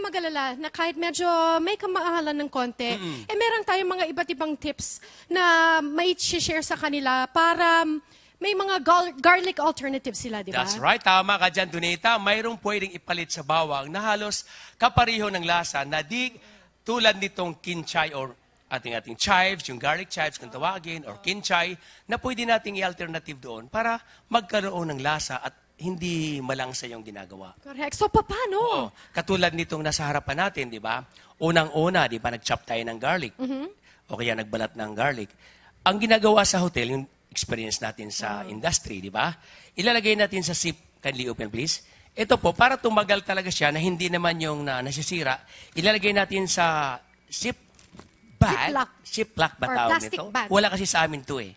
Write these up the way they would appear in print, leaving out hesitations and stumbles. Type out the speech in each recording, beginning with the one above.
mag-alala na kahit medyo may kamahalan ng konti, meron tayong mga iba't ibang tips na may share sa kanila para may mga garlic alternatives sila, di ba? That's right. Tama ka dyan, Donita. Mayroong pwedeng ipalit sa bawang na halos kapariho ng lasa na di tulad nitong kinchay or ating chives, yung garlic chives kung tawagin, or kinchay, na pwede nating i-alternative doon para magkaroon ng lasa at hindi malangsa yung ginagawa. Correct. So, paano? Oo. Katulad nitong nasa harapan natin, di ba? Unang-una, di ba, nag-chop tayo ng garlic. O kaya nagbalat ng garlic. Ang ginagawa sa hotel, yung experience natin sa industry, di ba? Ilalagay natin sa sip. Kindly open, please. Ito po, para tumagal talaga siya na hindi naman yung nasisira, ilalagay natin sa sip bag. Ziplock ba Or tawag plastic nito? bag. Wala kasi sa amin to eh.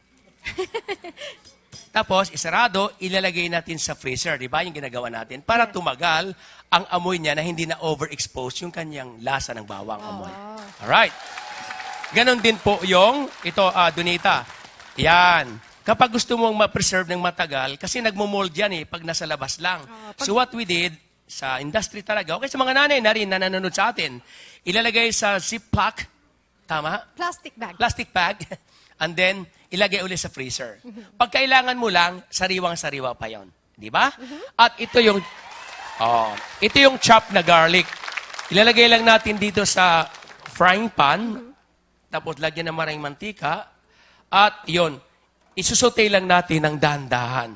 Tapos, isarado, ilalagay natin sa freezer, di ba? Yung ginagawa natin. Para tumagal ang amoy niya na hindi na overexpose yung kanyang lasa ng bawang amoy. Alright. Ganon din po yung, ito, Donita. Yan. Kapag gusto mong ma-preserve ng matagal, kasi nagmo-mold yan eh, pag nasa labas lang. So what we did, sa industry talaga, okay, sa mga nanay na rin na nanonood sa atin, ilalagay sa Ziploc, tama? Plastic bag. Plastic bag. And then, ilagay ulit sa freezer. Pag kailangan mo lang, sariwang-sariwa pa yon, di ba? At ito yung chopped na garlic. Ilalagay lang natin dito sa frying pan, tapos lagyan ng maraming mantika, at yon, isusutay lang natin ng dahan-dahan.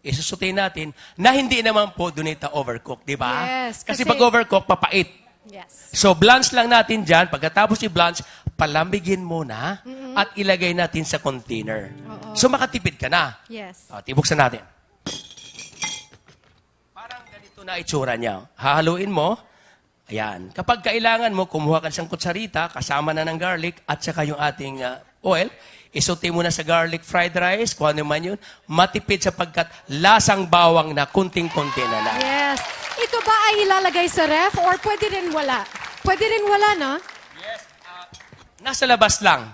Isusutay natin na hindi naman po Donita overcook, di ba? Yes, kasi kasi pag overcook, papait. Yes. So, blanch lang natin dyan. Pagkatapos i-blanch, palambigin muna at ilagay natin sa container. So, makatipid ka na. Yes. Tibuksan natin. Parang ganito na itsura niya. Hahaluin mo. Ayan. Kapag kailangan mo, kumuha ka ng kutsarita, kasama na ng garlic, at saka yung ating oil, isote mo na sa garlic fried rice, kung ano man yun, matipid sapagkat lasang bawang na kunting-kunti na lang. Yes. Ito ba ay ilalagay sa ref or pwede rin wala? Pwede rin wala, no? Yes. Nasa labas lang.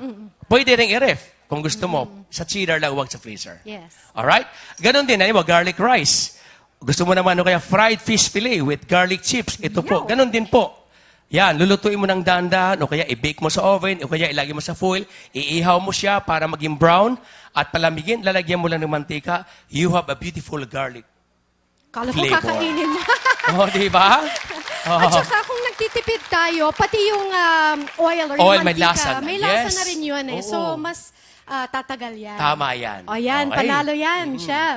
Pwede rin i-ref kung gusto mo. Sa chiller lang, huwag sa freezer. Yes. Alright? Ganon din, garlic rice. Gusto mo naman kaya fried fish fillet with garlic chips. Ito po. Ganon din po. Yan, lulutuin mo ng dahan-dahan o kaya i-bake mo sa oven o kaya ilagay mo sa foil, iihaw mo siya para maging brown at palamigin, lalagyan mo lang ng mantika, you have a beautiful garlic. Kala ko Flavor. kakainin mo. Di ba? At saka kung nagtitipid tayo, pati yung oil or Oil, yung may mantika, lasa na. may lasa Yes. na rin yun eh. Oo. So, mas tatagal yan. Tama yan. O yan, Okay. panalo yan, chef.